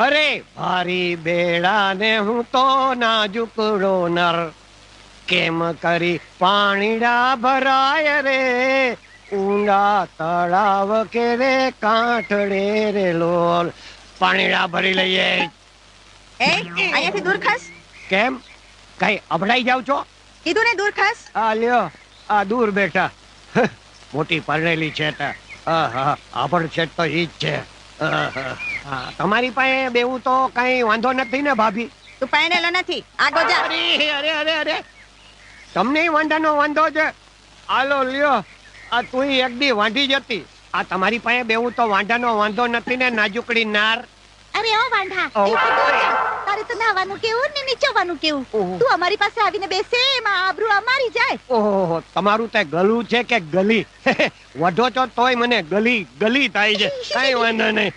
અરે ભારી બેડા ને હું તો નાજુકડો નર, કેમ કરી પાણીડા ભરાય રે, ઊંડા તળાવ કે રે કાંઠડે રે લોલ. પાણીડા ભરી લઈએ. અહીંયાથી દૂર ખસ. કેમ કઈ અભડાઈ જાવ છો? કીધું ને દૂર ખસ. આ લ્યો, આ દૂર બેઠા. મોટી પરણેલી છે તો આભડ છે તો ઈ જ છે. તમારી પાસે બેવું તો કઈ વાંધો નથી ને ભાભી? તું પરણેલો નથી, આગો જા. અરે અરે અરે, તમને વાંઢાનો વાંધો છે? આલો લ્યો, આ તું એક દી વાંઢી જતી. આ તમારી પાસે બેવું તો વાંઢાનો વાંધો નથી ને નાજુકડી નાર? અરે ઓ વાંઢા, અહીંથી દૂર જા. તારે તો નાવાનું કેવું ને નીચોવાનું કેવું? તું અમારી પાસે આવીને બેસે એમાં આબરૂ અમારી જાય. ઓહો, તમારું તે ગલું છે કે ગલી? વઢો છો તોય મને ગલી ગલી થાય છે. કઈ વાંધો નહીં.